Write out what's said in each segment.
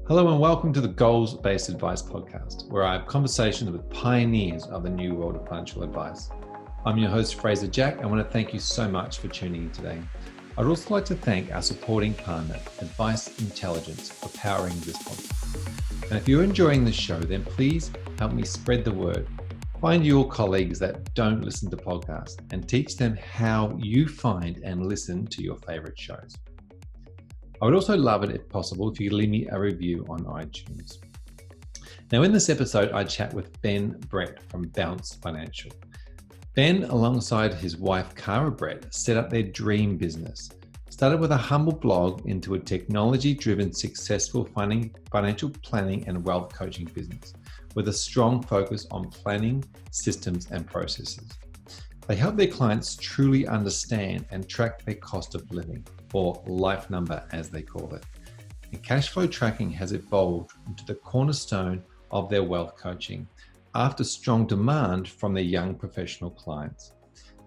Hello and welcome to the Goals-Based Advice Podcast, where I have conversations with pioneers of the new world of financial advice. I'm your host, Fraser Jack. I want to thank you so much for tuning in today. I'd also like to thank our supporting partner, Advice Intelligence, for powering this podcast. And if you're enjoying this show, then please help me spread the word. Find your colleagues that don't listen to podcasts and teach them how you find and listen to your favorite shows. I would also love it, if possible, if you could leave me a review on iTunes. Now, in this episode, I chat with Ben Brett from Bounce Financial. Ben, alongside his wife, Cara Brett, set up their dream business. Started with a humble blog into a technology-driven, successful financial planning and wealth coaching business with a strong focus on planning, systems, and processes. They help their clients truly understand and track their cost of living, or life number as they call it. And cash flow tracking has evolved into the cornerstone of their wealth coaching after strong demand from their young professional clients.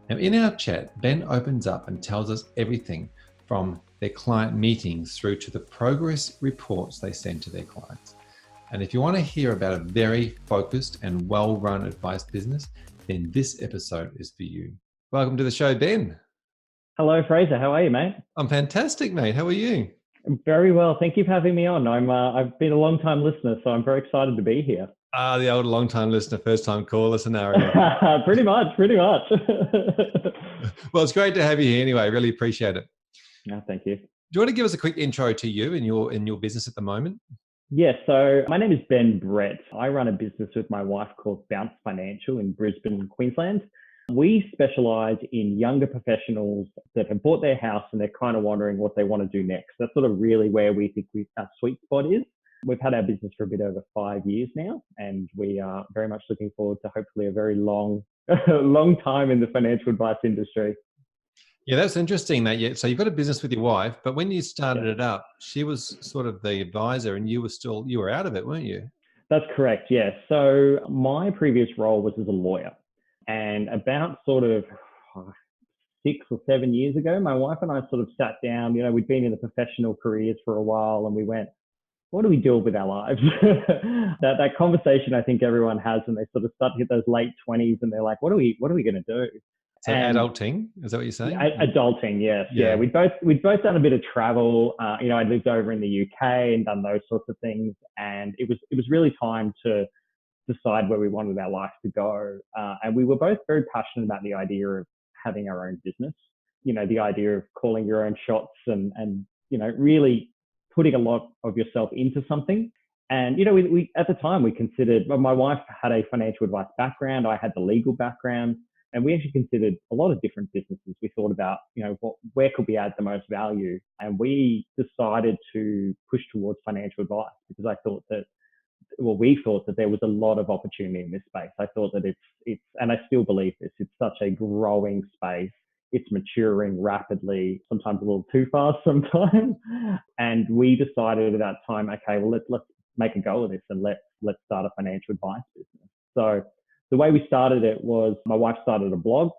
Now, in our chat, Ben opens up and tells us everything from their client meetings through to the progress reports they send to their clients. And if you want to hear about a very focused and well-run advice business, then this episode is for you. Welcome to the show, Ben. Hello, Fraser. How are you, mate? I'm fantastic, mate. How are you? I'm very well. Thank you for having me on. I've been a long-time listener, so I'm very excited to be here. The old long-time listener, first-time caller scenario. Pretty much. Well, it's great to have you here anyway. Really appreciate it. No, thank you. Do you want to give us a quick intro to you and your business at the moment? Yes. So my name is Ben Brett. I run a business with my wife called Bounce Financial in Brisbane, Queensland. We specialize in younger professionals that have bought their house and they're kind of wondering what they want to do next. That's sort of really where we think our sweet spot is. We've had our business for a bit over 5 years now, and we are very much looking forward to hopefully a very long time in the financial advice industry. Yeah, that's interesting. So you've got a business with your wife, but when you started it up, she was sort of the advisor and you were out of it, weren't you? That's correct. Yes. So my previous role was as a lawyer. And about sort of 6 or 7 years ago, my wife and I sort of sat down, we'd been in the professional careers for a while, and we went, what do we do with our lives? that conversation I think everyone has when they sort of start to hit those late 20s and they're like, what are we going to do? So adulting, is that what you're saying? Adulting, yes. Yeah. We'd both done a bit of travel. I'd lived over in the UK and done those sorts of things. And it was really time to decide where we wanted our life to go. And we were both very passionate about the idea of having our own business, the idea of calling your own shots and really putting a lot of yourself into something. And, we at the time, we considered, well, my wife had a financial advice background. I had the legal background. And we actually considered a lot of different businesses. We thought about, where could we add the most value? And we decided to push towards financial advice because we thought that there was a lot of opportunity in this space. I thought that it's, and I still believe this, it's such a growing space. It's maturing rapidly, sometimes a little too fast sometimes. And we decided at that time, okay, well, let's make a go of this and let's start a financial advice business. So the way we started it was my wife started a blog,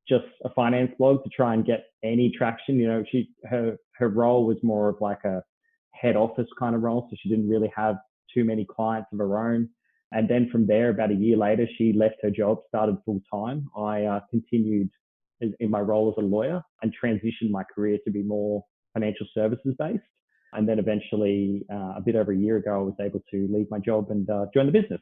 just a finance blog to try and get any traction. Her role was more of like a head office kind of role. So she didn't really have too many clients of her own. And then from there, about a year later, she left her job, started full time. I continued in my role as a lawyer and transitioned my career to be more financial services based. And then eventually, a bit over a year ago, I was able to leave my job and join the business.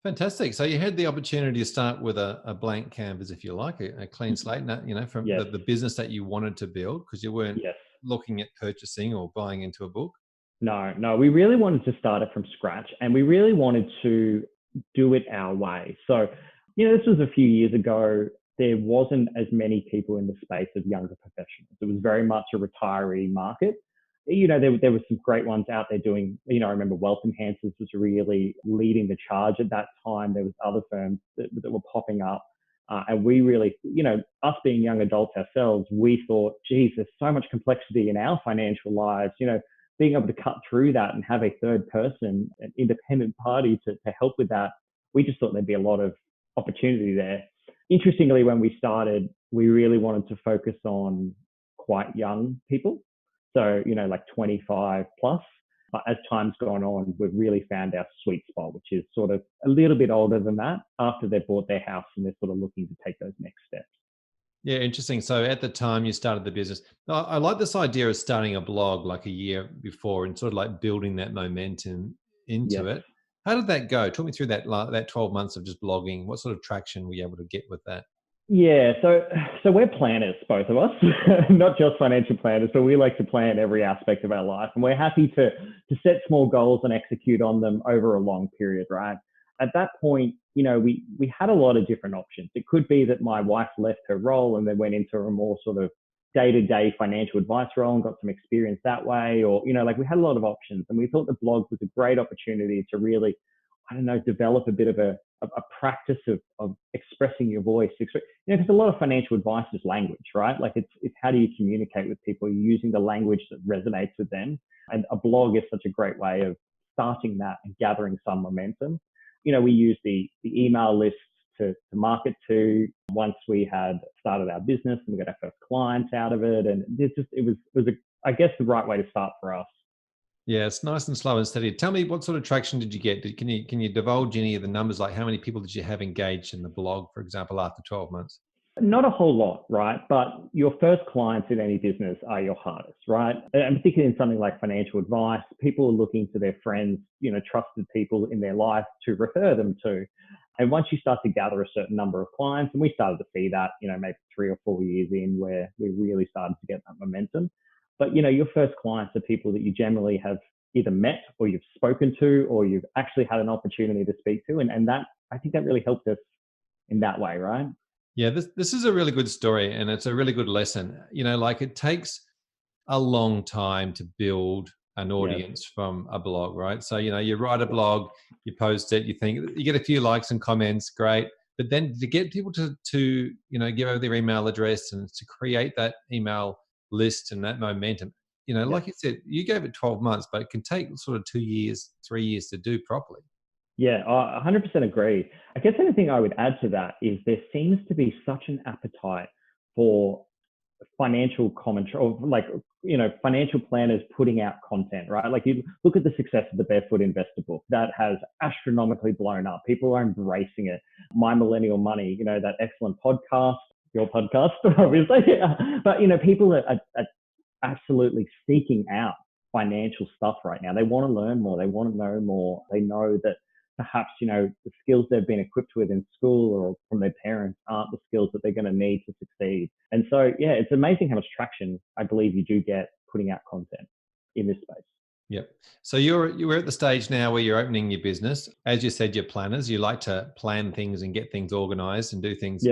Fantastic. So you had the opportunity to start with a blank canvas, if you like, a clean slate, from the business that you wanted to build, because you weren't looking at purchasing or buying into a book. No, we really wanted to start it from scratch, and we really wanted to do it our way. So, this was a few years ago. There wasn't as many people in the space of younger professionals. It was very much a retiree market. There were some great ones out there doing, I remember Wealth Enhancers was really leading the charge at that time. There was other firms that were popping up. And we really, us being young adults ourselves, we thought, geez, there's so much complexity in our financial lives, being able to cut through that and have a third person, an independent party to help with that. We just thought there'd be a lot of opportunity there. Interestingly, when we started, we really wanted to focus on quite young people. So, like 25 plus. But as time's gone on, we've really found our sweet spot, which is sort of a little bit older than that after they've bought their house and they're sort of looking to take those next steps. Yeah, interesting. So at the time you started the business, I like this idea of starting a blog like a year before and sort of like building that momentum into Yes. it. How did that go? Talk me through that 12 months of just blogging. What sort of traction were you able to get with that? Yeah, so we're planners, both of us, not just financial planners, but we like to plan every aspect of our life, and we're happy to set small goals and execute on them over a long period, right? At that point, we had a lot of different options. It could be that my wife left her role and then went into a more sort of day-to-day financial advice role and got some experience that way, or like we had a lot of options, and we thought the blog was a great opportunity to really, I don't know, develop a bit of a practice of expressing your voice. Because a lot of financial advice is language, right? Like it's how do you communicate with people? You're using the language that resonates with them. And a blog is such a great way of starting that and gathering some momentum. We use the email lists to market to once we had started our business and we got our first clients out of it. And it was I guess the right way to start for us. Yeah, it's nice and slow and steady. Tell me, what sort of traction did you get? Can you divulge any of the numbers? Like how many people did you have engaged in the blog, for example, after 12 months? Not a whole lot, right? But your first clients in any business are your hardest, right? And particularly in something like financial advice, people are looking to their friends, trusted people in their life to refer them to. And once you start to gather a certain number of clients, and we started to see that, maybe 3 or 4 years in where we really started to get that momentum. But, your first clients are people that you generally have either met or you've spoken to, or you've actually had an opportunity to speak to. And that, I think that really helped us in that way, right? Yeah, this is a really good story and it's a really good lesson. Like it takes a long time to build an audience from a blog, right? So, you write a blog, you post it, you think you get a few likes and comments, great. But then to get people to give over their email address and to create that email list and that momentum, like you said, you gave it 12 months, but it can take sort of 2 years, 3 years to do properly. Yeah, I 100% agree. I guess anything I would add to that is there seems to be such an appetite for financial commentary, or like, financial planners putting out content, right? Like you look at the success of the Barefoot Investor book that has astronomically blown up. People are embracing it. My Millennial Money, that excellent podcast, your podcast, obviously. But, people are absolutely seeking out financial stuff right now. They want to learn more. They want to know more. They know that perhaps, the skills they've been equipped with in school or from their parents aren't the skills that they're going to need to succeed. And so, yeah, it's amazing how much traction I believe you do get putting out content in this space. Yep. So you're at the stage now where you're opening your business. As you said, you're planners. You like to plan things and get things organized and do things,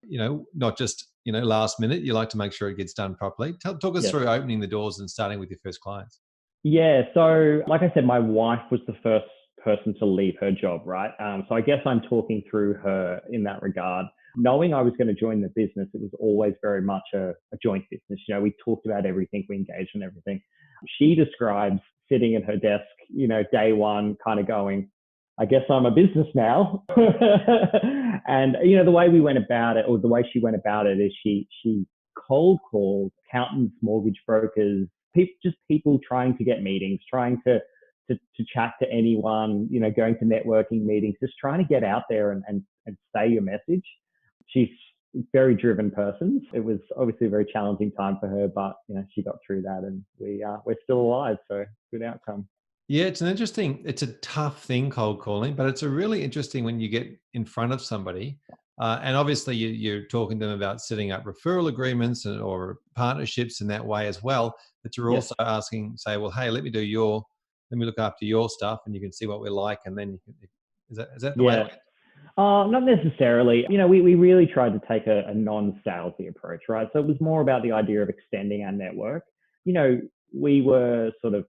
not just, last minute. You like to make sure it gets done properly. Talk us through opening the doors and starting with your first clients. Yeah. So like I said, my wife was the first person to leave her job, right? So I guess I'm talking through her in that regard. Knowing I was going to join the business, it was always very much a joint business. We talked about everything, we engaged in everything. She describes sitting at her desk, day one, kind of going, I guess I'm a business now. And, the way we went about it, or the way she went about it, is she cold called accountants, mortgage brokers, people trying to get meetings, trying to chat to anyone, going to networking meetings, just trying to get out there and say your message. She's a very driven person. It was obviously a very challenging time for her, but she got through that, and we're still alive. So good outcome. Yeah, it's a tough thing, cold calling, but it's a really interesting when you get in front of somebody. And obviously you're talking to them about setting up referral agreements or partnerships in that way as well. But you're also asking, say, well, hey, let me look after your stuff and you can see what we're like. And then is that the way? Not necessarily. We really tried to take a non-salesy approach, right? So it was more about the idea of extending our network. We were sort of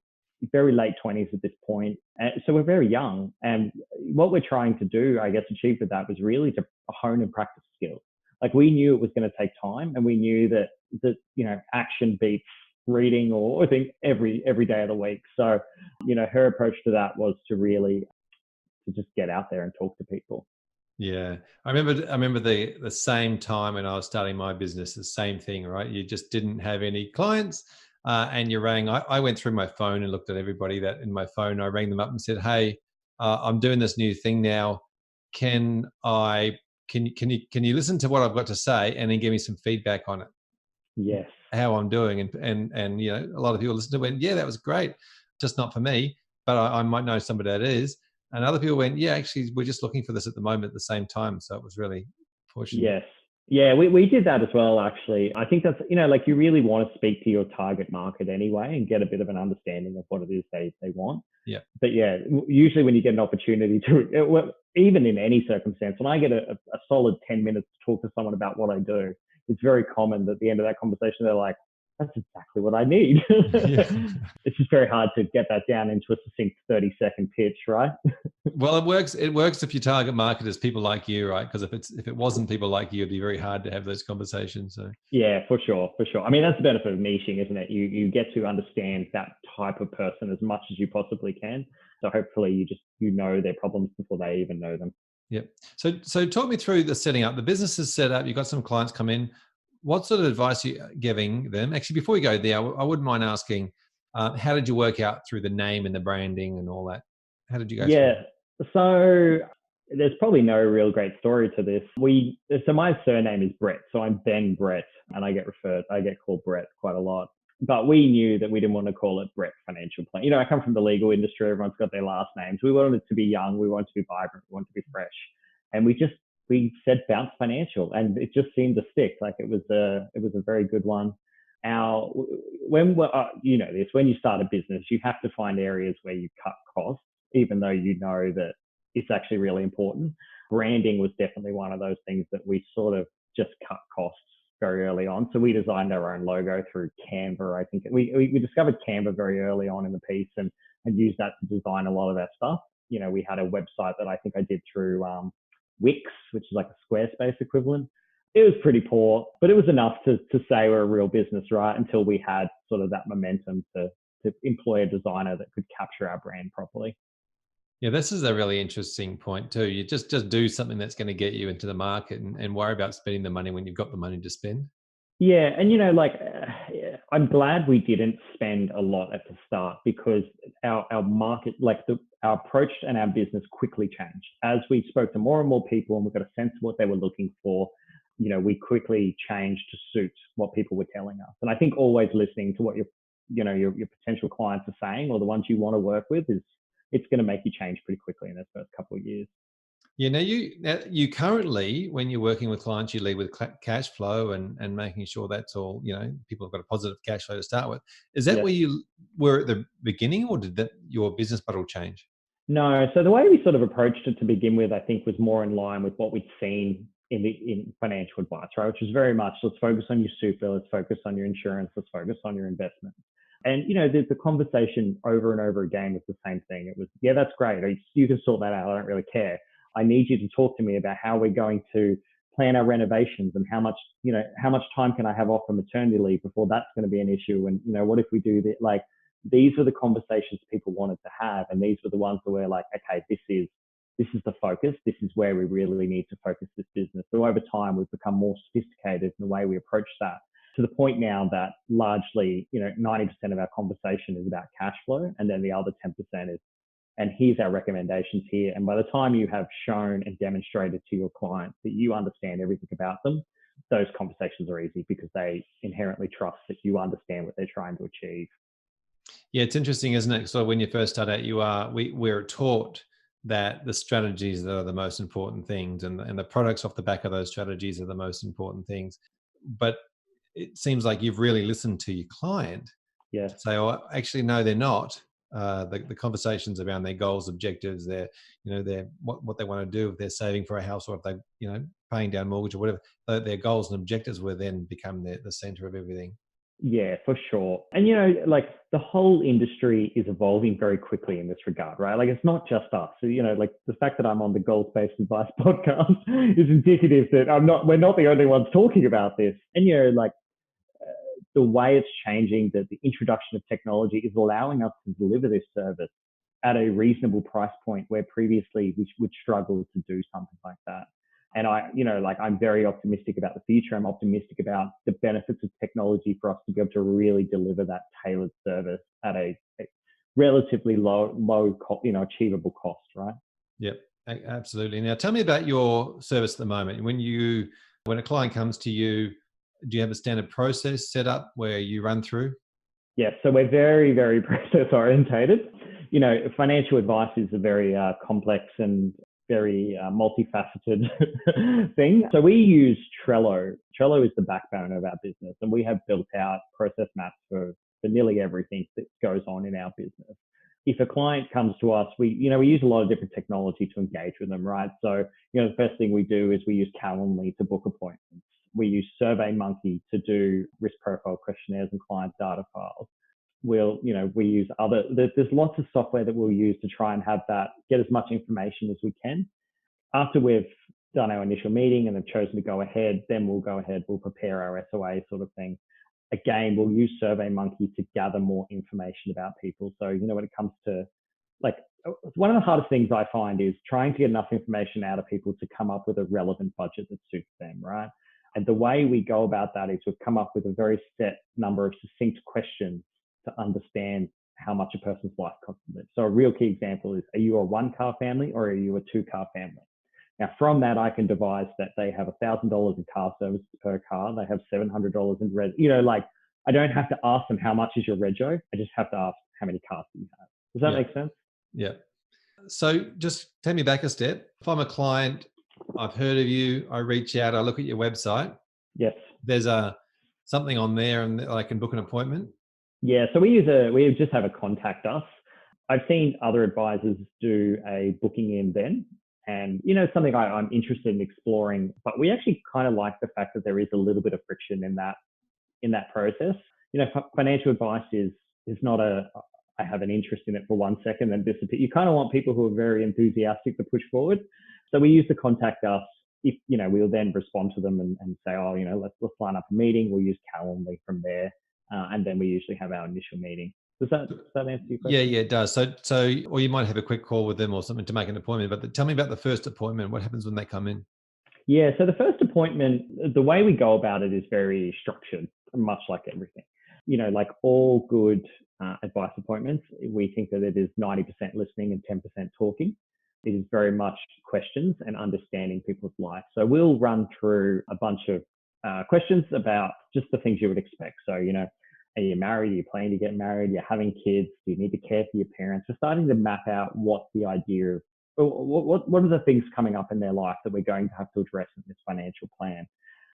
very late 20s at this point. And so we're very young. And what we're trying to do, I guess, achieve with that was really to hone and practice skills. Like we knew it was going to take time, and we knew that action beats reading, or I think every day of the week. So, her approach to that was to just get out there and talk to people. Yeah. I remember the same time when I was starting my business, the same thing, right? You just didn't have any clients. and you rang. I went through my phone and looked at everybody that in my phone. I rang them up and said, "Hey, I'm doing this new thing now. Can you listen to what I've got to say and then give me some feedback on it? Yes. How I'm doing?" And you know, a lot of people listened to it and went, "Yeah, that was great, just not for me, but I might know somebody that is." And other people went, "Yeah, actually, we're just looking for this at the moment at the same time." So it was really fortunate. Yes. Yeah, we did that as well, actually. I think that's, like you really want to speak to your target market anyway and get a bit of an understanding of what it is they want. Yeah. But yeah, usually when you get an opportunity to, well, even in any circumstance, when I get a solid 10 minutes to talk to someone about what I do, it's very common that at the end of that conversation, they're like, that's exactly what I need. Yeah. It's just very hard to get that down into a succinct 30-second pitch, right? Well, it works. It works if your target market is people like you, right? Because if it wasn't people like you, it'd be very hard to have those conversations. So Yeah, for sure, for sure. I mean, that's the benefit of niching, isn't it? You get to understand that type of person as much as you possibly can. So hopefully you know their problems before they even know them. Yep. So talk me through the setting up. The business is set up. You've got some clients come in. What sort of advice are you giving them? Actually, before we go there, I wouldn't mind asking, how did you work out through the name and the branding and all that? How did you go through Yeah. that? So there's probably no real great story to this. So my surname is Brett. So I'm Ben Brett, and I get called Brett quite a lot. But we knew that we didn't want to call it Brett Financial Plan. I come from the legal industry. Everyone's got their last names. We wanted it to be young. We wanted to be vibrant. We wanted to be fresh. And we said Bounce Financial, and it just seemed to stick. Like it was a very good one. When you start a business, you have to find areas where you cut costs, even though you know that it's actually really important. Branding was definitely one of those things that we sort of just cut costs very early on. So we designed our own logo through Canva. I think we discovered Canva very early on in the piece and used that to design a lot of our stuff. We had a website that I think I did through Wix, which is like a Squarespace equivalent. It was pretty poor, but it was enough to say we're a real business, right? Until we had sort of that momentum to employ a designer that could capture our brand properly. Yeah, this is a really interesting point too. You just do something that's going to get you into the market and worry about spending the money when you've got the money to spend. Yeah, and I'm glad we didn't spend a lot at the start because our market, our approach and our business quickly changed as we spoke to more and more people and we got a sense of what they were looking for. We quickly changed to suit what people were telling us. And I think always listening to what your potential clients are saying or the ones you want to work with it's going to make you change pretty quickly in the first couple of years. Yeah. Now you currently, when you're working with clients, you lead with cash flow and making sure that's all, people have got a positive cash flow to start with. Is that where you were at the beginning, or did your business model change? No. So the way we sort of approached it to begin with, I think was more in line with what we'd seen in financial advice, right? Which is very much, let's focus on your super, let's focus on your insurance, let's focus on your investment. And, the conversation over and over again was the same thing. It was, yeah, that's great. You can sort that out. I don't really care. I need you to talk to me about how we're going to plan our renovations and how much time can I have off for maternity leave before that's going to be an issue. And, what if we do that? Like, these were the conversations people wanted to have. And these were the ones that were like, okay, this is the focus. This is where we really need to focus this business. So over time, we've become more sophisticated in the way we approach that, to the point now that largely, 90% of our conversation is about cash flow. And then the other 10% is, and here's our recommendations here. And by the time you have shown and demonstrated to your clients that you understand everything about them, those conversations are easy because they inherently trust that you understand what they're trying to achieve. Yeah, it's interesting, isn't it? So when you first start out, we're taught that the strategies that are the most important things and the products off the back of those strategies are the most important things. But it seems like you've really listened to your client Yeah. to say, oh, actually, no, they're not. The conversations around their goals, objectives, their what they want to do if they're saving for a house or if they paying down mortgage or whatever, their goals and objectives will then become the center of everything. Yeah, for sure. And, the whole industry is evolving very quickly in this regard, right? Like, it's not just us. So, the fact that I'm on the Goals-Based Advice podcast is indicative that we're not the only ones talking about this. And, the way it's changing, the introduction of technology is allowing us to deliver this service at a reasonable price point where previously we would struggle to do something like that. And I'm very optimistic about the future. I'm optimistic about the benefits of technology for us to be able to really deliver that tailored service at a relatively low, achievable cost, right? Yep, absolutely. Now, tell me about your service at the moment. When a client comes to you, do you have a standard process set up where you run through? Yeah, so we're very, very process orientated. Financial advice is a very complex and very multifaceted thing. So we use Trello. Trello is the backbone of our business, and we have built out process maps for nearly everything that goes on in our business. If a client comes to us, we use a lot of different technology to engage with them, right? So, the first thing we do is we use Calendly to book appointments. We use SurveyMonkey to do risk profile questionnaires and client data files. We use there's lots of software that we'll use to try and get as much information as we can. After we've done our initial meeting and have chosen to go ahead, then we'll prepare our SOA sort of thing. Again, we'll use SurveyMonkey to gather more information about people. So, when it comes to one of the hardest things I find is trying to get enough information out of people to come up with a relevant budget that suits them, right? And the way we go about that is we've come up with a very set number of succinct questions to understand how much a person's life costs them. So a real key example is, are you a 1-car family or are you a 2-car family? Now, from that, I can devise that they have $1,000 in car services per car. They have $700 in red. I don't have to ask them how much is your rego. I just have to ask how many cars do you have. Does that make sense? Yeah. So just take me back a step. If I'm a client, I've heard of you, I reach out, I look at your website. Yes. There's something on there and I can book an appointment. Yeah. So we just have a contact us. I've seen other advisors do a booking in then. And, something I'm interested in exploring, but we actually kind of like the fact that there is a little bit of friction in that process. Financial advice is not I have an interest in it for 1 second and disappear. You kind of want people who are very enthusiastic to push forward. So we use to contact us. If, we'll then respond to them and say, let's line up a meeting. We'll use Calendly from there. And then we usually have our initial meeting. Does that answer your question? Yeah, it does. So, or you might have a quick call with them or something to make an appointment, but tell me about the first appointment. What happens when they come in? Yeah. So the first appointment, the way we go about it is very structured, much like everything. Like all good advice appointments, we think that it is 90% listening and 10% talking. It is very much questions and understanding people's life. So we'll run through a bunch of questions about just the things you would expect. So, are you married? Are you planning to get married? Are you having kids? Do you need to care for your parents? We're starting to map out what the idea of, what are the things coming up in their life that we're going to have to address in this financial plan.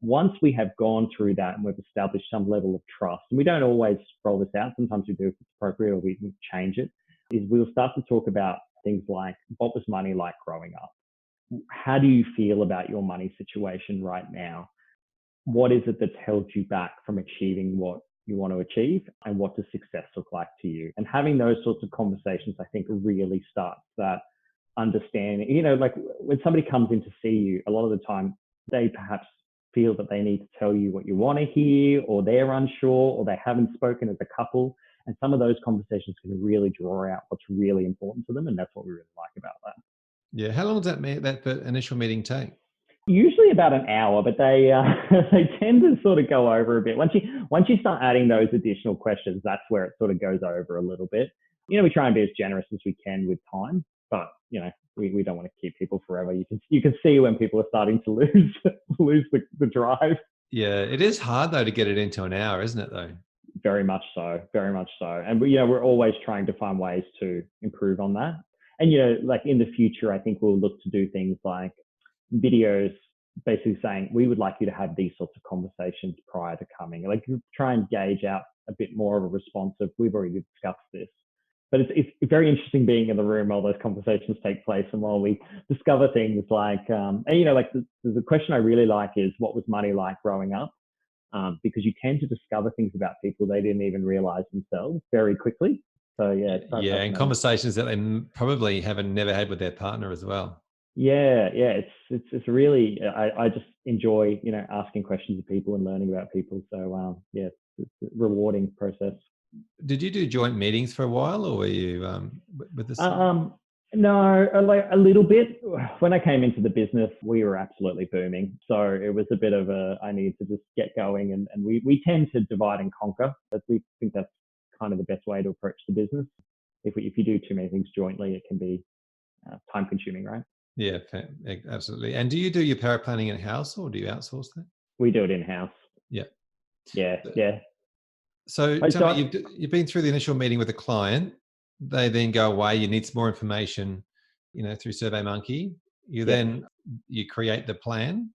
Once we have gone through that and we've established some level of trust, and we don't always roll this out, sometimes we do if it's appropriate or we can change it, is we'll start to talk about things like, what was money like growing up? How do you feel about your money situation right now? What is it that's held you back from achieving what you want to achieve, and what does success look like to you? And having those sorts of conversations, I think, really starts that understanding. Like when somebody comes in to see you, a lot of the time they perhaps feel that they need to tell you what you want to hear, or they're unsure, or they haven't spoken as a couple. And some of those conversations can really draw out what's really important to them. And that's what we really like about that. Yeah. How long does that initial meeting take? Usually about an hour, but they they tend to sort of go over a bit. Once you start adding those additional questions, that's where it sort of goes over a little bit. We try and be as generous as we can with time, but we don't want to keep people forever. You can see when people are starting to lose the drive. Yeah, it is hard though to get it into an hour, isn't it though? Very much so, very much so. And we're always trying to find ways to improve on that. And like in the future, I think we'll look to do things like videos basically saying, we would like you to have these sorts of conversations prior to coming. Like try and gauge out a bit more of a response of, we've already discussed this. But it's very interesting being in the room while those conversations take place and while we discover things like, like the question I really like is, what was money like growing up? Because you tend to discover things about people they didn't even realize themselves very quickly. So yeah. And conversations that they probably never had with their partner as well. Yeah. It's really, I just enjoy, asking questions of people and learning about people. So it's a rewarding process. Did you do joint meetings for a while, or were you with this? No, like a little bit. When I came into the business, we were absolutely booming. So it was a bit of I need to just get going. And we tend to divide and conquer. But we think that's kind of the best way to approach the business. If you do too many things jointly, it can be time consuming, right? Yeah, absolutely. And do you do your paraplanning in-house or do you outsource that? We do it in-house. Yeah. Yeah. So tell me, you've been through the initial meeting with the client. They then go away. You need some more information, through SurveyMonkey. Then you create the plan.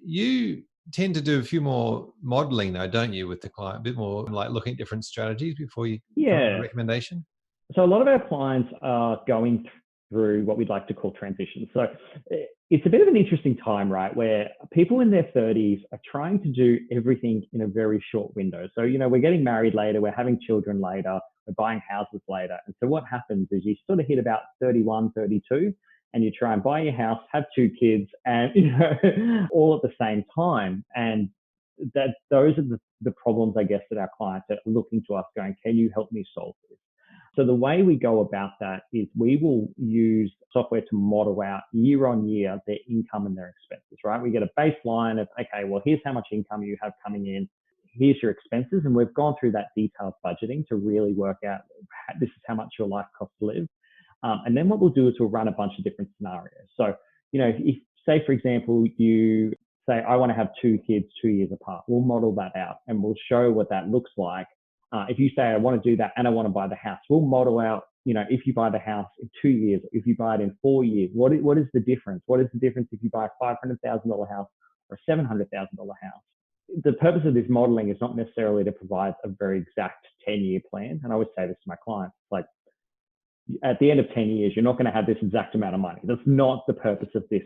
You tend to do a few more modeling though, don't you, with the client? A bit more like looking at different strategies before you come up with a recommendation. So a lot of our clients are going through what we'd like to call transition. So it's a bit of an interesting time, right, where people in their 30s are trying to do everything in a very short window. So, we're getting married later, we're having children later, we're buying houses later. And so what happens is you sort of hit about 31, 32, and you try and buy your house, have 2 kids, and, all at the same time. And those are the problems, I guess, that our clients are looking to us going, can you help me solve this? So the way we go about that is we will use software to model out year on year their income and their expenses, right? We get a baseline of, okay, well, here's how much income you have coming in. Here's your expenses. And we've gone through that detailed budgeting to really work out this is how much your life costs to live. And then what we'll do is we'll run a bunch of different scenarios. So, if say, for example, you say, I want to have 2 kids 2 years apart, we'll model that out and we'll show what that looks like. If you say, I want to do that and I want to buy the house, we'll model out, if you buy the house in 2 years, if you buy it in 4 years, what is the difference? What is the difference if you buy a $500,000 house or a $700,000 house? The purpose of this modeling is not necessarily to provide a very exact 10-year plan. And I always say this to my clients, like at the end of 10 years, you're not going to have this exact amount of money. That's not the purpose of this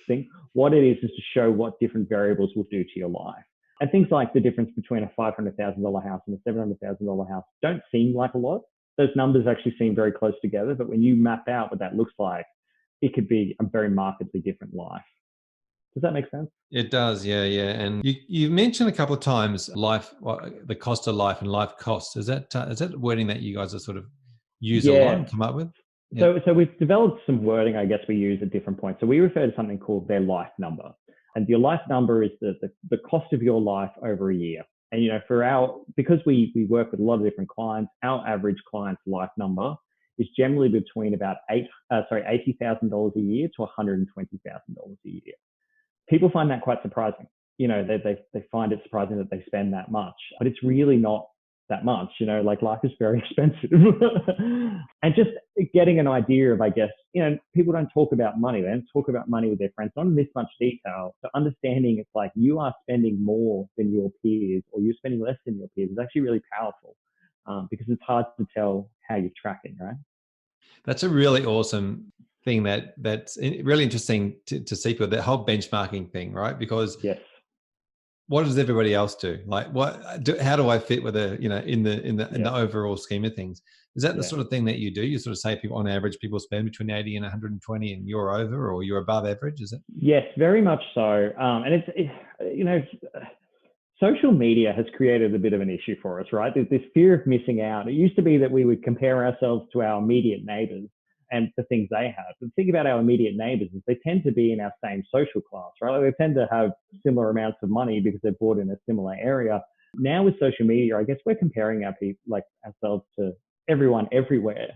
thing. What it is to show what different variables will do to your life. And things like the difference between a $500,000 house and a $700,000 house don't seem like a lot. Those numbers actually seem very close together. But when you map out what that looks like, it could be a very markedly different life. Does that make sense? It does, yeah. And you mentioned a couple of times the cost of life and life costs. Is that wording that you guys are sort of use a lot and come up with? Yeah. So we've developed some wording, I guess, we use at different points. So we refer to something called their life number. And your life number is the cost of your life over a year. And, because we work with a lot of different clients, our average client's life number is generally between about $80,000 a year to $120,000 a year. People find that quite surprising. They find it surprising that they spend that much, but it's really not that much, like life is very expensive. And just getting an idea of, I guess, people don't talk about money. They don't talk about money with their friends, not in this much detail. So understanding it's like you are spending more than your peers or you're spending less than your peers is actually really powerful because it's hard to tell how you're tracking, right? That's a really awesome thing that's really interesting to see for that whole benchmarking thing, right? Because what does everybody else do? Like, how do I fit with in the overall scheme of things? Is that the sort of thing that you do? You sort of say people, on average, people spend between 80 and 120 and you're over or you're above average, is it? Yes, very much so. And social media has created a bit of an issue for us, right? There's this fear of missing out. It used to be that we would compare ourselves to our immediate neighbors and the things they have. But the thing about our immediate neighbors is they tend to be in our same social class, right? Like they tend to have similar amounts of money because they're bought in a similar area. Now with social media, I guess we're comparing ourselves to everyone everywhere.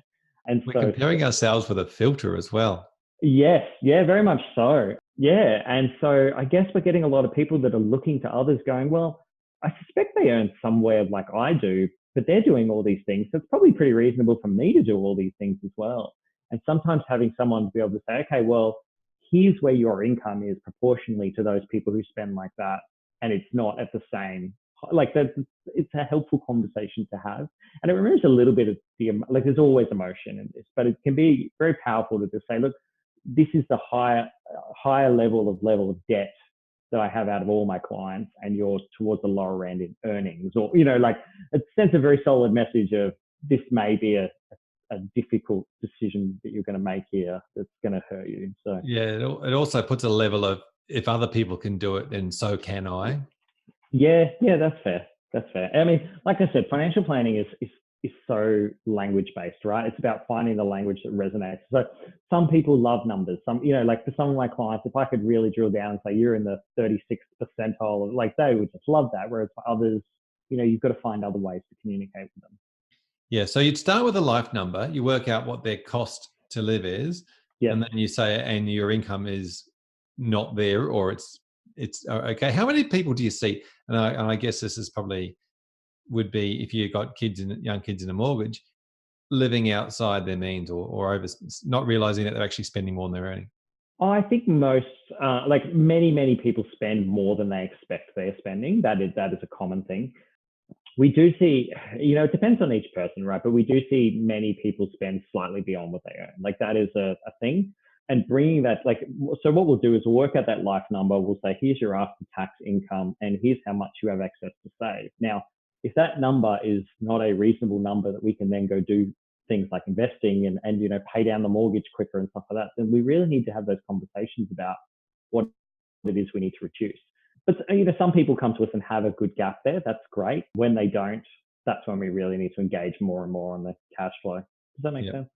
And we're comparing ourselves with a filter as well. Yes. Yeah, very much so. Yeah. And so I guess we're getting a lot of people that are looking to others going, well, I suspect they earn somewhere like I do, but they're doing all these things. So it's probably pretty reasonable for me to do all these things as well. And sometimes having someone be able to say, okay, well, here's where your income is proportionally to those people who spend like that. And it's not at the same, it's a helpful conversation to have. And it removes a little bit of there's always emotion in this, but it can be very powerful to just say, look, this is the higher level of debt that I have out of all my clients, and you're towards the lower end in earnings, or, it sends a very solid message of this may be a difficult decision that you're going to make here that's going to hurt you. So it also puts a level of, if other people can do it, then so can I. Yeah, that's fair. I mean, like I said, financial planning is is so language based, right? It's about finding the language that resonates. So some people love numbers. Some, like for some of my clients, if I could really drill down and say you're in the 36th percentile, like they would just love that. Whereas for others, you've got to find other ways to communicate with them. Yeah. So you'd start with a life number, you work out what their cost to live is, and then you say, and your income is not there, or it's okay. How many people do you see? And I guess this is probably would be if you got young kids in a mortgage, living outside their means or over, not realizing that they're actually spending more than they're earning. I think most, like many people spend more than they expect they're spending. That is a common thing. We do see, it depends on each person, right? But we do see many people spend slightly beyond what they earn. Like that is a thing. And bringing that, so what we'll do is we'll work out that life number. We'll say, here's your after-tax income, and here's how much you have access to save. Now, if that number is not a reasonable number that we can then go do things like investing and pay down the mortgage quicker and stuff like that, then we really need to have those conversations about what it is we need to reduce. But some people come to us and have a good gap there. That's great. When they don't, that's when we really need to engage more and more on the cash flow. Does that make sense?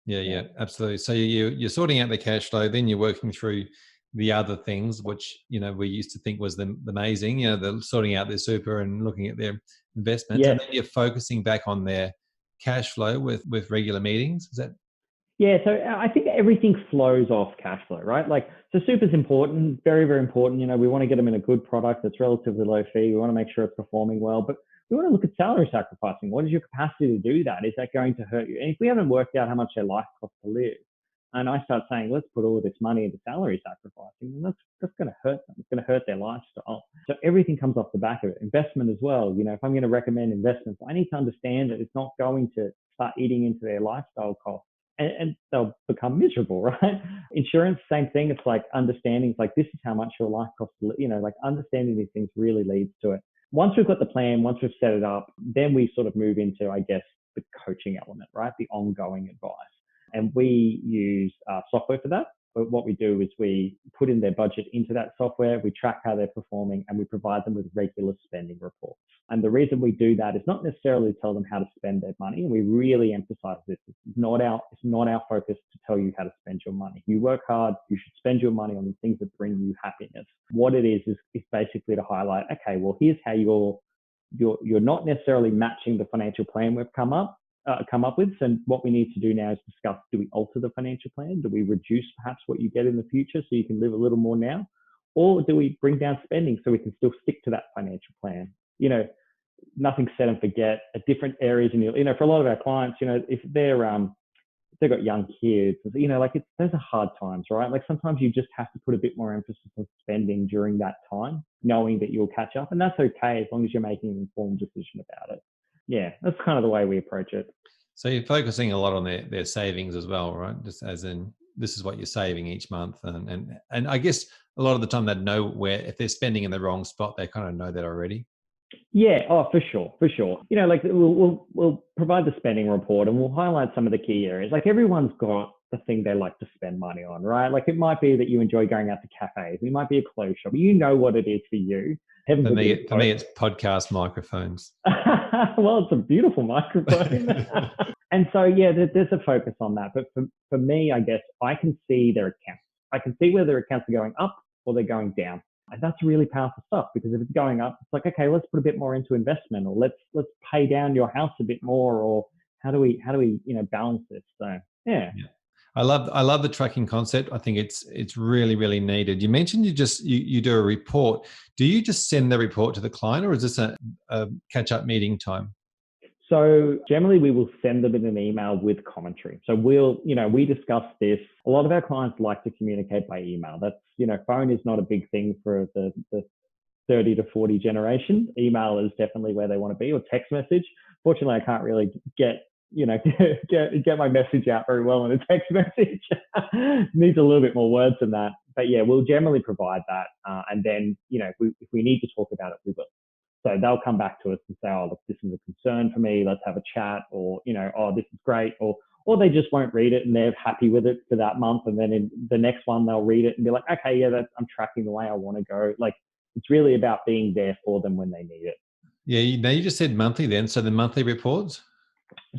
Yeah, absolutely. So you're sorting out the cash flow, then you're working through the other things, which we used to think was the amazing. The sorting out their super and looking at their investments, and then you're focusing back on their cash flow with regular meetings. Is that? Yeah, so I think everything flows off cash flow, right? So super is important, very, very important. We want to get them in a good product that's relatively low fee. We want to make sure it's performing well, but we want to look at salary sacrificing. What is your capacity to do that? Is that going to hurt you? And if we haven't worked out how much their life costs to live, and I start saying, let's put all of this money into salary sacrificing, then that's going to hurt them. It's going to hurt their lifestyle. So everything comes off the back of it. Investment as well. If I'm going to recommend investments, I need to understand that it's not going to start eating into their lifestyle costs. And they'll become miserable, right? Insurance, same thing. It's like understanding, it's like, this is how much your life costs, like understanding these things really leads to it. Once we've got the plan, once we've set it up, then we sort of move into, I guess, the coaching element, right? The ongoing advice. And we use software for that. But what we do is we put in their budget into that software, we track how they're performing, and we provide them with regular spending reports. And the reason we do that is not necessarily to tell them how to spend their money. And we really emphasize this. It's not our focus to tell you how to spend your money. You work hard, you should spend your money on the things that bring you happiness. What it is basically to highlight, okay, well, here's how you're not necessarily matching the financial plan we've come up with. And what we need to do now is discuss, do we alter the financial plan? Do we reduce perhaps what you get in the future so you can live a little more now? Or do we bring down spending so we can still stick to that financial plan? Nothing set and forget at different areas in your, for a lot of our clients, if they've got young kids, those are hard times, right? Like sometimes you just have to put a bit more emphasis on spending during that time, knowing that you'll catch up. And that's okay as long as you're making an informed decision about it. Yeah, that's kind of the way we approach it. So you're focusing a lot on their savings as well, right? Just as in, this is what you're saving each month. And I guess a lot of the time they'd know where, if they're spending in the wrong spot, they kind of know that already. Yeah, for sure. We'll provide the spending report and we'll highlight some of the key areas. Like everyone's got the thing they like to spend money on, right? Like it might be that you enjoy going out to cafes. It might be a clothes shop. You know what it is for you. For me, it's podcast microphones. Well, it's a beautiful microphone. And so, there's a focus on that. But for me, I guess I can see their accounts. I can see whether their accounts are going up or they're going down. And that's really powerful stuff, because if it's going up, it's like, okay, let's put a bit more into investment, or let's pay down your house a bit more, or how do we balance this? So yeah. I love the tracking concept. I think it's really, really needed. You mentioned you do a report. Do you just send the report to the client, or is this a catch up meeting time? So generally we will send them in an email with commentary. So we discuss this. A lot of our clients like to communicate by email. That's, phone is not a big thing for the 30 to 40 generation. Email is definitely where they want to be, or text message. Fortunately, I can't really get my message out very well in a text message. Needs a little bit more words than that. But yeah, we'll generally provide that. And then, if we need to talk about it, we will. So they'll come back to us and say, oh, look, this is a concern for me. Let's have a chat, or, oh, this is great. Or they just won't read it and they're happy with it for that month. And then in the next one, they'll read it and be like, okay, yeah, I'm tracking the way I want to go. Like, it's really about being there for them when they need it. Yeah. You just said monthly then. So the monthly reports?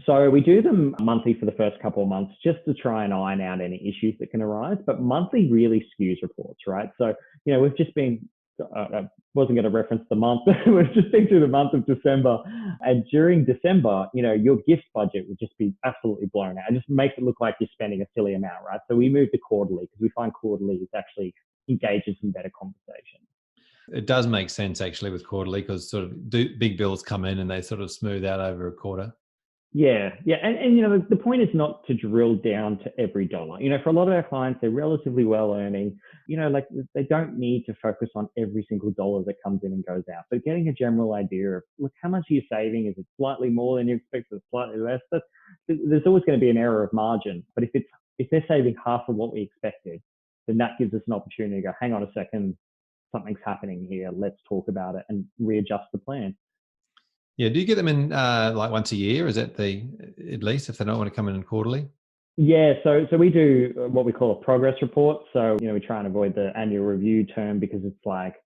So we do them monthly for the first couple of months just to try and iron out any issues that can arise. But monthly really skews reports, right? So, we've just been, I wasn't going to reference the month, we've just been through the month of December. And during December, your gift budget would just be absolutely blown out. It just makes it look like you're spending a silly amount, right? So we moved to quarterly because we find quarterly is actually engages in better conversation. It does make sense actually with quarterly because sort of big bills come in and they sort of smooth out over a quarter. Yeah. And the point is not to drill down to every dollar. For a lot of our clients, they're relatively well earning. Like they don't need to focus on every single dollar that comes in and goes out. But getting a general idea of, look, how much are you saving? Is it slightly more than you expect? Is it slightly less? There's always going to be an error of margin. But if they're saving half of what we expected, then that gives us an opportunity to go, hang on a second, something's happening here. Let's talk about it and readjust the plan. Yeah. Do you get them in like once a year? Is that at least if they don't want to come in quarterly? Yeah, so we do what we call a progress report. So, we try and avoid the annual review term because it's like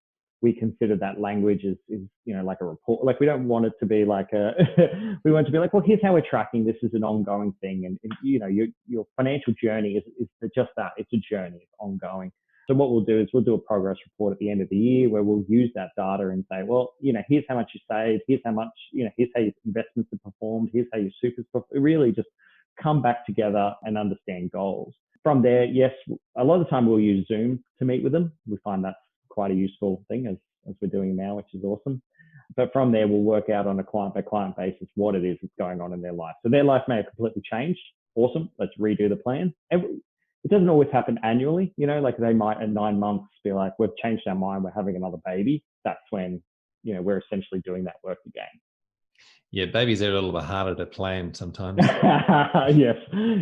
we consider that language is like a report. Like we don't want it to be like we want it to be like, well, here's how we're tracking. This is an ongoing thing. And your financial journey is just that. It's a journey. It's ongoing. So what we'll do is we'll do a progress report at the end of the year where we'll use that data and say, well, here's how much you saved. Here's how much, here's how your investments have performed. Here's how your supers performed. Really just come back together and understand goals. From there, yes, a lot of the time we'll use Zoom to meet with them. We find that's quite a useful thing as we're doing now, which is awesome. But from there, we'll work out on a client by client basis what it is that's going on in their life. So their life may have completely changed. Awesome. Let's redo the plan. It doesn't always happen annually, like they might in 9 months be like, we've changed our mind, we're having another baby. That's when, we're essentially doing that work again. Yeah, babies are a little bit harder to plan sometimes. Yes,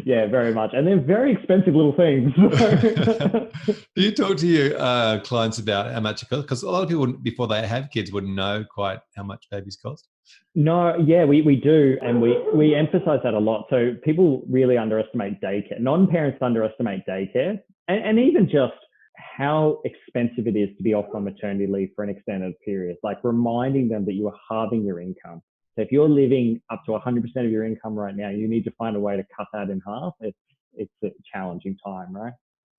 yeah, very much. And they're very expensive little things. Do you talk to your clients about how much it costs? Because a lot of people, before they have kids, wouldn't know quite how much babies cost. No, yeah, we do. And we emphasize that a lot. So people really underestimate daycare. Non-parents underestimate daycare and even just how expensive it is to be off on maternity leave for an extended period. Like reminding them that you are halving your income. So if you're living up to 100% of your income right now, you need to find a way to cut that in half. It's a challenging time, right?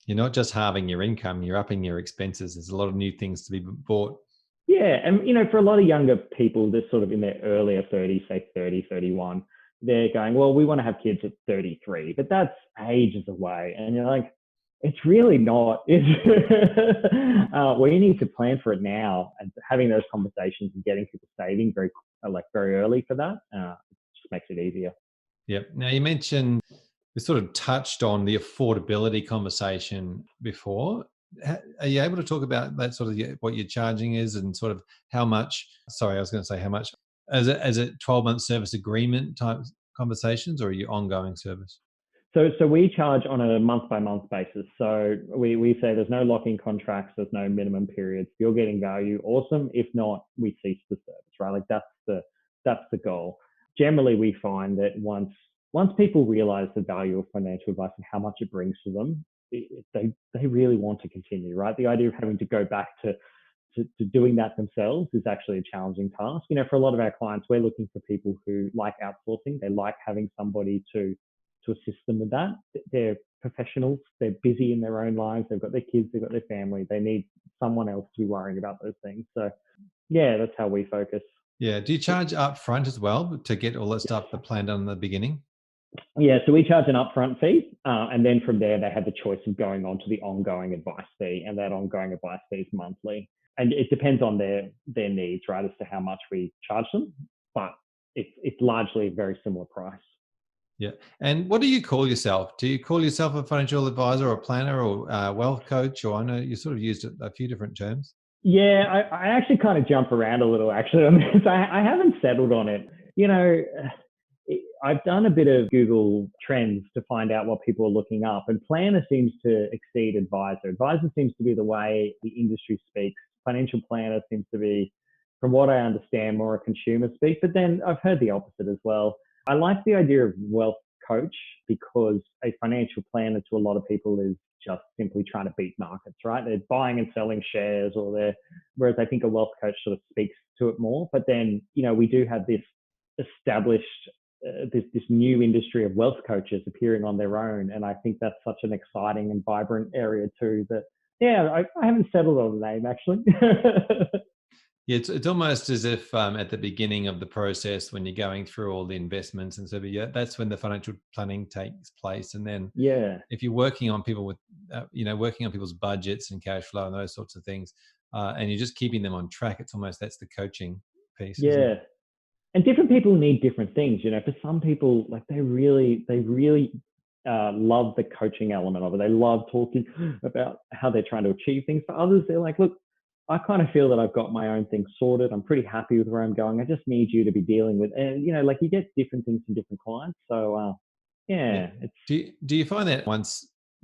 You're not just halving your income, you're upping your expenses. There's a lot of new things to be bought. Yeah. And, for a lot of younger people, they're sort of in their earlier 30s, say 30, 31, they're going, well, we want to have kids at 33, but that's ages away. And you're like, it's really not. We need to plan for it now, and having those conversations and getting people saving very early for that just makes it easier. Yep. Now you mentioned we sort of touched on the affordability conversation before. Are you able to talk about that sort of what your charging is and sort of how much? Sorry, I was going to say how much as a 12-month service agreement type conversations, or are you ongoing service? So we charge on a month-by-month basis. So we say there's no lock-in contracts, there's no minimum periods. If you're getting value, awesome. If not, we cease the service, right? Like that's the goal. Generally, we find that once people realize the value of financial advice and how much it brings to them, they really want to continue, right? The idea of having to go back to doing that themselves is actually a challenging task. For a lot of our clients, we're looking for people who like outsourcing. They like having somebody to assist them with that. They're professionals. They're busy in their own lives. They've got their kids. They've got their family. They need someone else to be worrying about those things. So yeah, that's how we focus. Yeah. Do you charge upfront as well to get all that stuff planned on in the beginning? Yeah, so we charge an upfront fee, and then from there they have the choice of going on to the ongoing advice fee, and that ongoing advice fee is monthly. And it depends on their needs, right, as to how much we charge them, but it's largely a very similar price. Yeah. And what do you call yourself? Do you call yourself a financial advisor or a planner or a wealth coach? Or I know you sort of used a few different terms. Yeah, I actually kind of jump around a little actually on this. I haven't settled on it. I've done a bit of Google Trends to find out what people are looking up, and planner seems to exceed advisor. Advisor seems to be the way the industry speaks. Financial planner seems to be, from what I understand, more a consumer speak, but then I've heard the opposite as well. I like the idea of wealth coach because a financial planner to a lot of people is just simply trying to beat markets, right? They're buying and selling shares, whereas I think a wealth coach sort of speaks to it more. But then, we do have this established this new industry of wealth coaches appearing on their own. And I think that's such an exciting and vibrant area too that, I haven't settled on the name actually. Yeah, it's almost as if at the beginning of the process, when you're going through all the investments and so, yeah, that's when the financial planning takes place. And then, if you're working on people with, working on people's budgets and cash flow and those sorts of things, and you're just keeping them on track, it's almost that's the coaching piece. Isn't it? And different people need different things. For some people, like they really love the coaching element of it. They love talking about how they're trying to achieve things. For others, they're like, look, I kind of feel that I've got my own thing sorted. I'm pretty happy with where I'm going. I just need you to be dealing with, and like you get different things from different clients. So Do you find that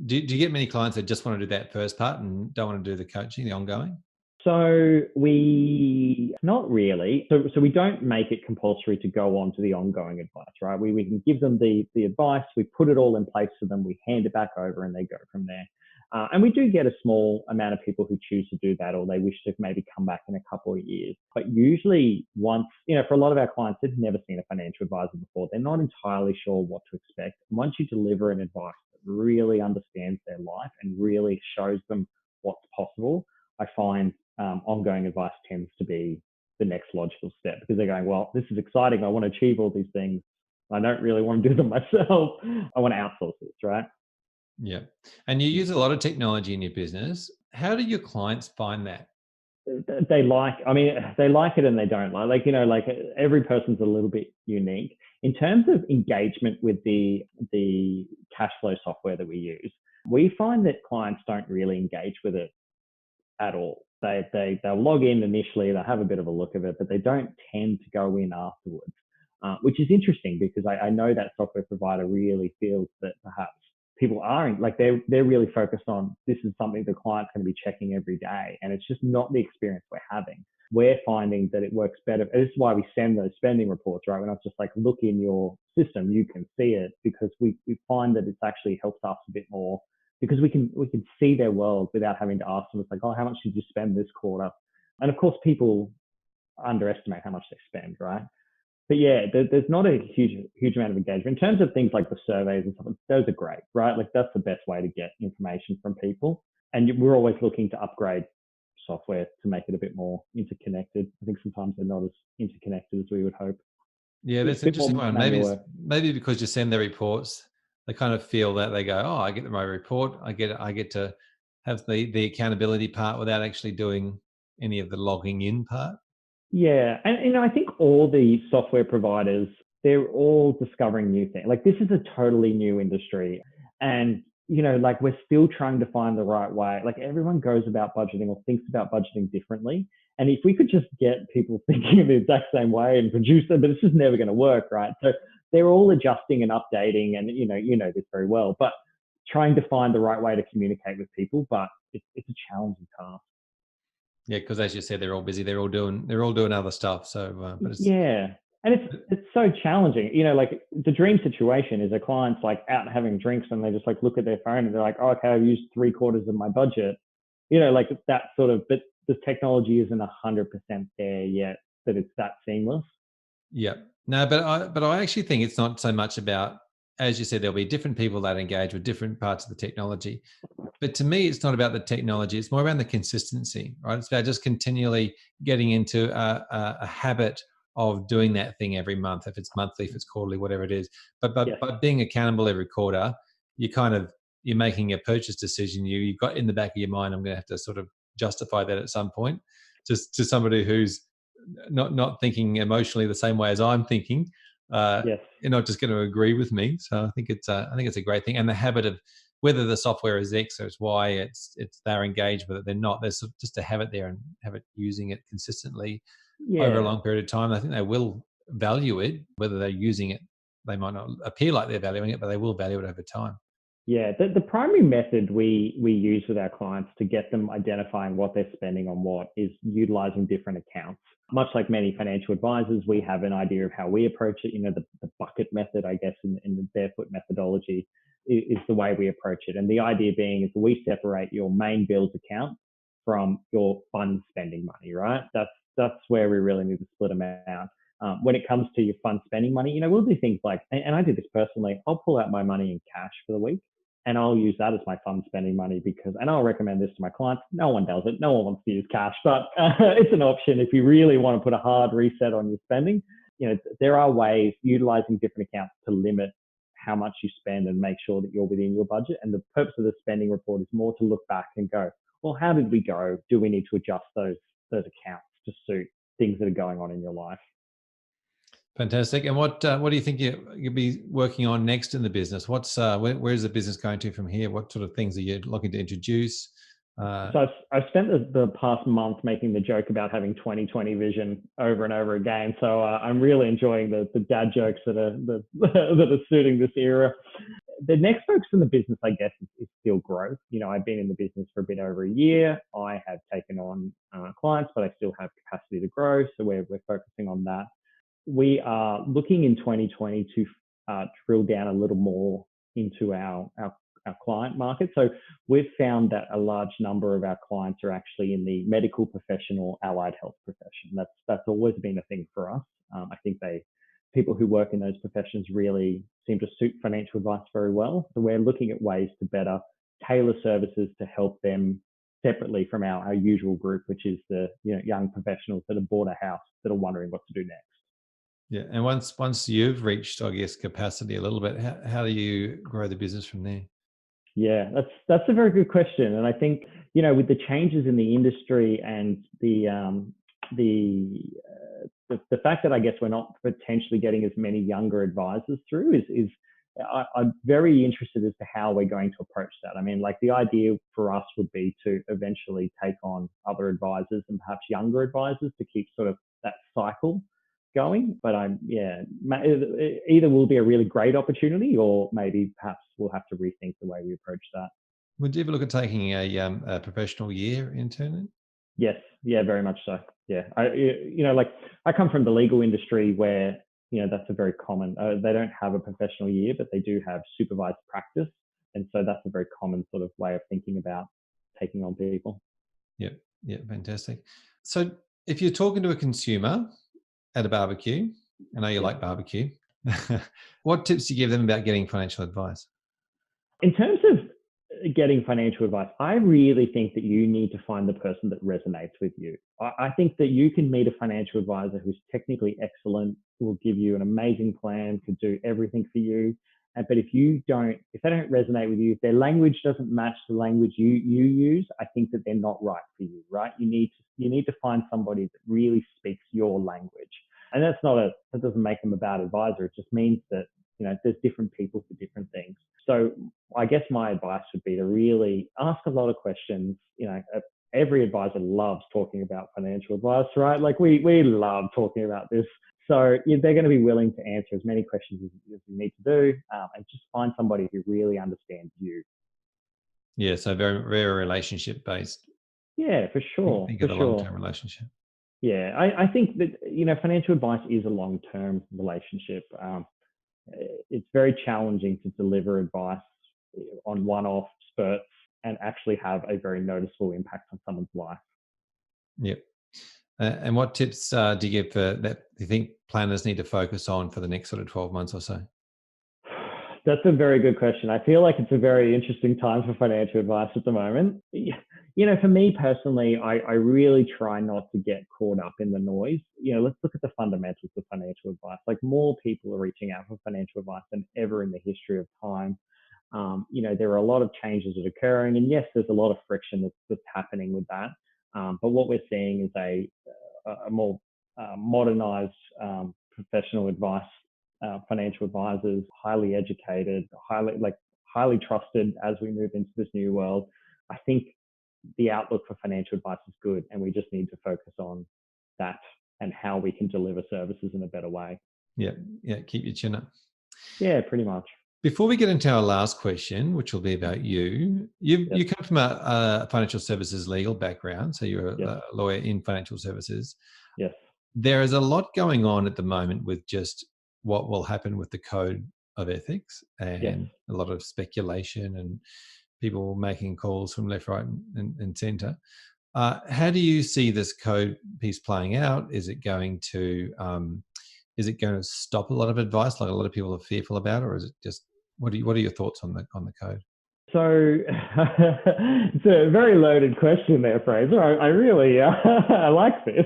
do you get many clients that just want to do that first part and don't want to do the coaching, the ongoing? So not really. So we don't make it compulsory to go on to the ongoing advice, right? We can give them the advice, we put it all in place for them, we hand it back over and they go from there. And we do get a small amount of people who choose to do that, or they wish to maybe come back in a couple of years. But usually once, for a lot of our clients, they've never seen a financial advisor before. They're not entirely sure what to expect. And once you deliver an advice that really understands their life and really shows them what's possible, I find ongoing advice tends to be the next logical step, because they're going, well, this is exciting. I want to achieve all these things. I don't really want to do them myself. I want to outsource this, right? Yeah. And you use a lot of technology in your business. How do your clients find that? They like it and they don't like, every person's a little bit unique. In terms of engagement with the cash flow software that we use, we find that clients don't really engage with it at all. They'll log in initially, they'll have a bit of a look of it, but they don't tend to go in afterwards, which is interesting because I know that software provider really feels that perhaps people aren't, like they're really focused on, this is something the client's going to be checking every day, and it's just not the experience we're having. We're finding that it works better. This is why we send those spending reports, right? We're not just like, look in your system, you can see it, because we find that it's actually helps us a bit more, because we can see their world without having to ask them. It's like, oh, how much did you spend this quarter? And of course, people underestimate how much they spend, right? But yeah, there's not a huge amount of engagement. In terms of things like the surveys and stuff, those are great, right? Like that's the best way to get information from people. And we're always looking to upgrade software to make it a bit more interconnected. I think sometimes they're not as interconnected as we would hope. Yeah, that's an interesting one. Maybe because you send the reports, they kind of feel that they go, oh, I get my report. I get to have the accountability part without actually doing any of the logging in part. Yeah. And, I think all the software providers, they're all discovering new things. Like this is a totally new industry. And, like we're still trying to find the right way. Like everyone goes about budgeting or thinks about budgeting differently. And if we could just get people thinking the exact same way and produce them, but it's just never going to work, right? So they're all adjusting and updating, and you know this very well, but trying to find the right way to communicate with people. But it's a challenging task. Yeah, because as you said, they're all busy. They're all doing other stuff. So, but and it's so challenging. Like the dream situation is a client's like out having drinks and they just like look at their phone and they're like, oh, okay, I've used 3/4 of my budget. Like that sort of. But the technology isn't 100% there yet that it's that seamless. Yeah. No, but I actually think it's not so much about, as you said, there'll be different people that engage with different parts of the technology. But to me, it's not about the technology. It's more around the consistency, right? It's about just continually getting into a habit of doing that thing every month, if it's monthly, if it's quarterly, whatever it is. But being accountable every quarter, you're making a purchase decision. You got in the back of your mind, I'm going to have to sort of justify that at some point, just to somebody who's not thinking emotionally the same way as I'm thinking. You're not just going to agree with me. So I think it's a great thing. And the habit of whether the software is X or it's Y, it's they're engaged with it. They're not. There's just to have it there and have it using it consistently over a long period of time. I think they will value it. Whether they're using it, they might not appear like they're valuing it, but they will value it over time. Yeah, the primary method we use with our clients to get them identifying what they're spending on what is utilizing different accounts. Much like many financial advisors, we have an idea of how we approach it. The bucket method, I guess, in the barefoot methodology is the way we approach it. And the idea being is we separate your main bills account from your fund spending money, right? That's where we really need to split them out. when it comes to your fund spending money, we'll do things like, and I do this personally, I'll pull out my money in cash for the week and I'll use that as my fund spending money and I'll recommend this to my clients. No one does it. No one wants to use cash, but it's an option if you really want to put a hard reset on your spending. There are ways utilizing different accounts to limit how much you spend and make sure that you're within your budget. And the purpose of the spending report is more to look back and go, well, how did we go? Do we need to adjust those accounts to suit things that are going on in your life? Fantastic. And what do you think you'll be working on next in the business? Where is the business going to from here? What sort of things are you looking to introduce? So I've spent the past month making the joke about having 2020 vision over and over again. So I'm really enjoying the dad jokes that are suiting this era. The next focus in the business, I guess, is still growth. I've been in the business for a bit over a year. I have taken on clients, but I still have capacity to grow. So we're focusing on that. We are looking in 2020 to drill down a little more into our client market. So we've found that a large number of our clients are actually in the medical profession or allied health profession. That's always been a thing for us. I think people who work in those professions really seem to suit financial advice very well. So we're looking at ways to better tailor services to help them separately from our usual group, which is the young professionals that have bought a house that are wondering what to do next. Yeah, and once you've reached, I guess, capacity a little bit, how do you grow the business from there? Yeah, that's a very good question, and I think with the changes in the industry and the fact that I guess we're not potentially getting as many younger advisors through is I'm very interested as to how we're going to approach that. I mean, like the idea for us would be to eventually take on other advisors and perhaps younger advisors to keep sort of that cycle going. But either will be a really great opportunity or maybe perhaps we'll have to rethink the way we approach that. Would you ever look at taking a professional year interning? Yes. Yeah, very much so. Yeah. I come from the legal industry where, that's a very common, they don't have a professional year, but they do have supervised practice. And so that's a very common sort of way of thinking about taking on people. Yep. Yeah. Fantastic. So if you're talking to a consumer at a barbecue, I know you like barbecue, what tips do you give them about getting financial advice? In terms of getting financial advice, I really think that you need to find the person that resonates with you. I think that you can meet a financial advisor who's technically excellent, will give you an amazing plan, could do everything for you. But if they don't resonate with you, if their language doesn't match the language you use, I think that they're not right for you, right? You need to find somebody that really speaks your language. And that doesn't make them a bad advisor. It just means that, there's different people for different things. So I guess my advice would be to really ask a lot of questions. Every advisor loves talking about financial advice, right? Like we love talking about this. So they're going to be willing to answer as many questions as you need to do, and just find somebody who really understands you. Yeah, so very, very relationship based. Yeah, for sure. Think of a long-term relationship. Yeah, I think that financial advice is a long-term relationship. It's very challenging to deliver advice on one-off spurts and actually have a very noticeable impact on someone's life. Yep. And what tips do you give that you think planners need to focus on for the next sort of 12 months or so? That's a very good question. I feel like it's a very interesting time for financial advice at the moment. For me personally, I really try not to get caught up in the noise. Let's look at the fundamentals of financial advice. Like more people are reaching out for financial advice than ever in the history of time. There are a lot of changes that are occurring, and yes, there's a lot of friction that's happening with that. But what we're seeing is a more modernized professional advice, financial advisors, highly educated, highly trusted as we move into this new world. I think the outlook for financial advice is good, and we just need to focus on that and how we can deliver services in a better way. Yeah. Keep your chin up. Yeah, pretty much. Before we get into our last question, which will be about you come from a financial services legal background, so you're a lawyer in financial services. Yes. There is a lot going on at the moment with just what will happen with the code of ethics and a lot of speculation and people making calls from left, right, and centre. How do you see this code piece playing out? Is it going to is it going to stop a lot of advice, like a lot of people are fearful about, or is it just, what are your thoughts on the code? So it's a very loaded question there, Fraser. I really I like this.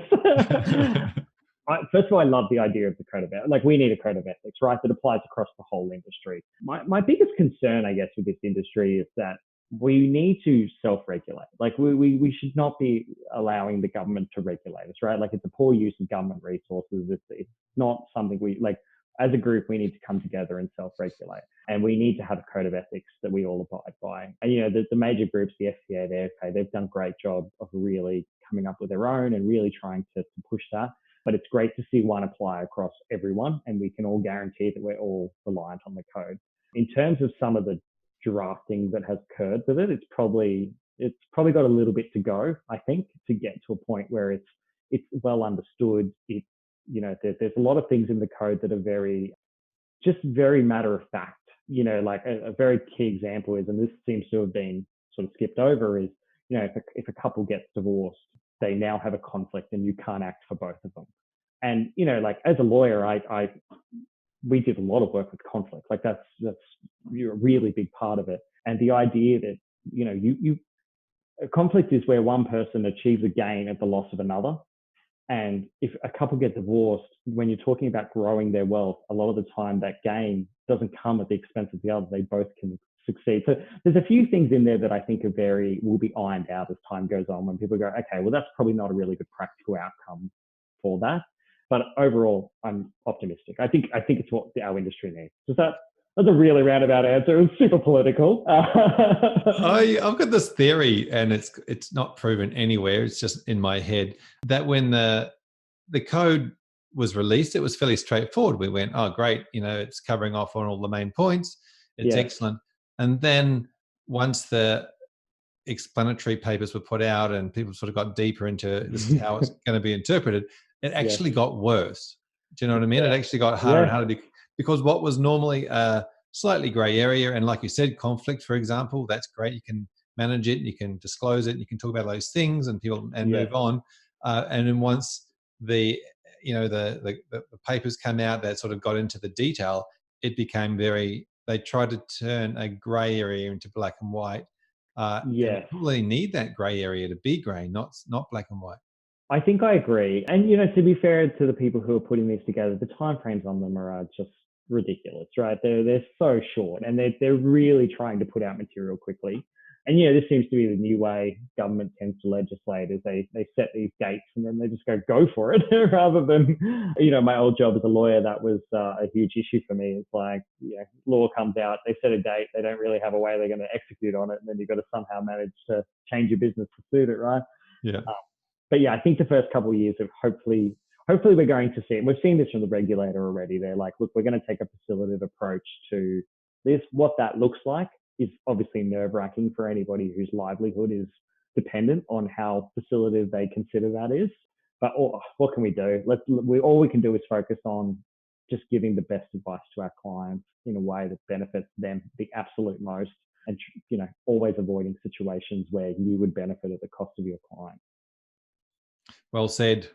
First of all, I love the idea of the code of ethics. Like, we need a code of ethics, right, that applies across the whole industry. My biggest concern, I guess, with this industry is that we need to self-regulate. Like, we should not be allowing the government to regulate us, right? Like, it's a poor use of government resources. It's not something we like. As a group, we need to come together and self-regulate, and we need to have a code of ethics that we all abide by. And the major groups, the FCA, the AFA, they've done a great job of really coming up with their own and really trying to push that. But it's great to see one apply across everyone, and we can all guarantee that we're all reliant on the code. In terms of some of the drafting that has occurred with it, it's probably got a little bit to go, I think, to get to a point where it's well understood. There's a lot of things in the code that are very matter of fact. Like a very key example is, and this seems to have been sort of skipped over, is, if a couple gets divorced, they now have a conflict and you can't act for both of them. And, like, as a lawyer, we did a lot of work with conflict. Like, that's a really big part of it. And the idea that, a conflict is where one person achieves a gain at the loss of another. And if a couple get divorced, when you're talking about growing their wealth, a lot of the time that gain doesn't come at the expense of the other. They both can succeed. So there's a few things in there that I think will be ironed out as time goes on, when people go, okay, well, that's probably not a really good practical outcome for that. But overall, I'm optimistic. I think it's what our industry needs. That's a really roundabout answer. It was super political. I've got this theory, and it's not proven anywhere. It's just in my head, that when the code was released, it was fairly straightforward. We went, oh, great, it's covering off on all the main points. It's excellent. And then once the explanatory papers were put out and people sort of got deeper into this is how it's going to be interpreted, it actually got worse. Do you know what I mean? It actually got harder and harder because what was normally a slightly gray area, and like you said, conflict, for example, that's great. You can manage it, you can disclose it, and you can talk about those things and move on. And then once the papers come out that sort of got into the detail, it became they tried to turn a gray area into black and white. You probably need that gray area to be gray, not black and white. I think I agree. And, to be fair to the people who are putting these together, the timeframes on them are just ridiculous, right? They're so short, and they're really trying to put out material quickly. And, this seems to be the new way government tends to legislate, is they set these dates and then they just go for it rather than, my old job as a lawyer, that was a huge issue for me. It's like, law comes out, they set a date, they don't really have a way they're going to execute on it. And then you've got to somehow manage to change your business to suit it, right? Yeah. But I think the first couple of years of hopefully we're going to see it. We've seen this from the regulator already. They're like, look, we're going to take a facilitative approach to this. What that looks like is obviously nerve-wracking for anybody whose livelihood is dependent on how facilitative they consider that is. But what can we do? All we can do is focus on just giving the best advice to our clients in a way that benefits them the absolute most, and always avoiding situations where you would benefit at the cost of your client. Well said.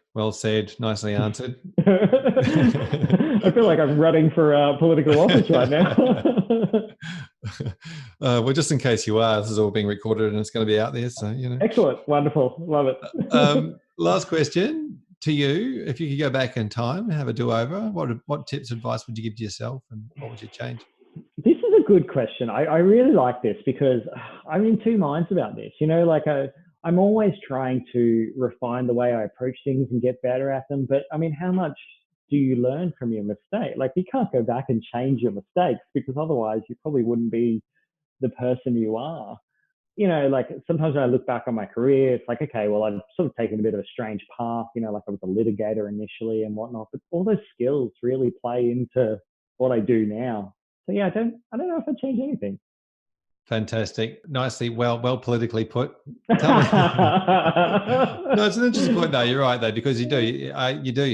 Nicely answered. I feel like I'm running for political office right now. Well, just in case you are, this is all being recorded and it's going to be out there. So, Excellent. Wonderful. Love it. Last question to you. If you could go back in time and have a do-over, what tips, advice would you give to yourself, and what would you change? This is a good question. I really like this because I'm in two minds about this. I'm always trying to refine the way I approach things and get better at them. But how much do you learn from your mistake? Like, you can't go back and change your mistakes, because otherwise you probably wouldn't be the person you are. Like, sometimes when I look back on my career, it's like, okay, well, I've sort of taken a bit of a strange path, like I was a litigator initially and whatnot, but all those skills really play into what I do now. So I don't know if I'd change anything. Fantastic. Nicely, well politically put. No, it's an interesting point though. You're right though, because you do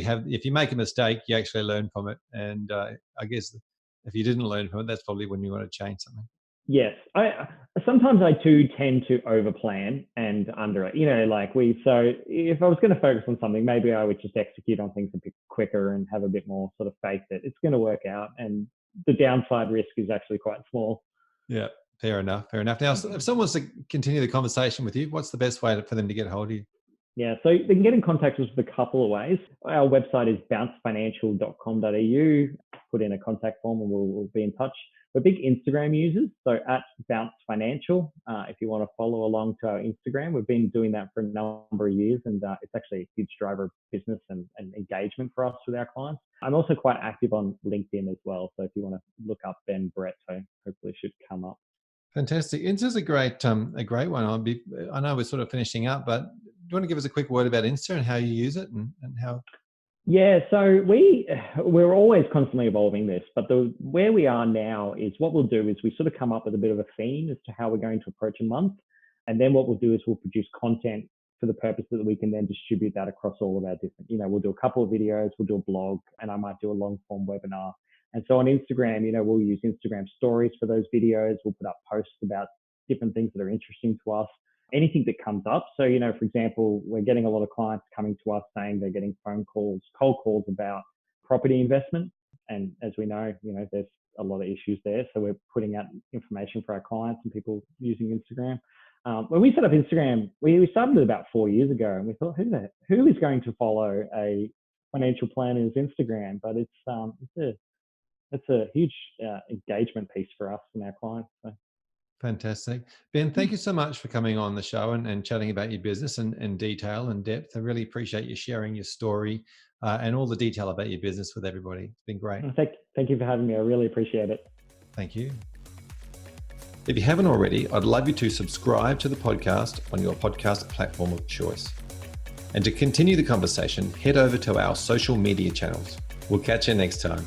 have, if you make a mistake, you actually learn from it. And I guess if you didn't learn from it, that's probably when you want to change something. Yes, I sometimes I do tend to overplan and under, so if I was going to focus on something, maybe I would just execute on things a bit quicker and have a bit more sort of faith that it's going to work out, and the downside risk is actually quite small. Yeah, fair enough. Now, if someone wants to continue the conversation with you, what's the best way for them to get a hold of you? Yeah, so they can get in contact with us a couple of ways. Our website is bouncefinancial.com.au. Put in a contact form and we'll be in touch. We're big Instagram users, so at Bounce Financial, if you want to follow along to our Instagram. We've been doing that for a number of years, and it's actually a huge driver of business and engagement for us with our clients. I'm also quite active on LinkedIn as well, so if you want to look up Ben Bretto, hopefully it should come up. Fantastic. This is a great one. I know we're sort of finishing up, but do you want to give us a quick word about Insta and how you use it and how? Yeah, so we're always constantly evolving this, but where we are now is what we'll do is we sort of come up with a bit of a theme as to how we're going to approach a month. And then what we'll do is we'll produce content for the purpose that we can then distribute that across all of our different, we'll do a couple of videos, we'll do a blog, and I might do a long form webinar. And so on Instagram, we'll use Instagram stories for those videos. We'll put up posts about different things that are interesting to us, anything that comes up. So, for example, we're getting a lot of clients coming to us saying they're getting phone calls, cold calls about property investment. And as we know, there's a lot of issues there. So we're putting out information for our clients and people using Instagram. When we set up Instagram, we started it about 4 years ago, and we thought, who is going to follow a financial planner's Instagram? But it's a huge engagement piece for us and our clients. So. Fantastic. Ben, thank you so much for coming on the show and chatting about your business in detail and depth. I really appreciate you sharing your story and all the detail about your business with everybody. It's been great. Thank you for having me. I really appreciate it. Thank you. If you haven't already, I'd love you to subscribe to the podcast on your podcast platform of choice. And to continue the conversation, head over to our social media channels. We'll catch you next time.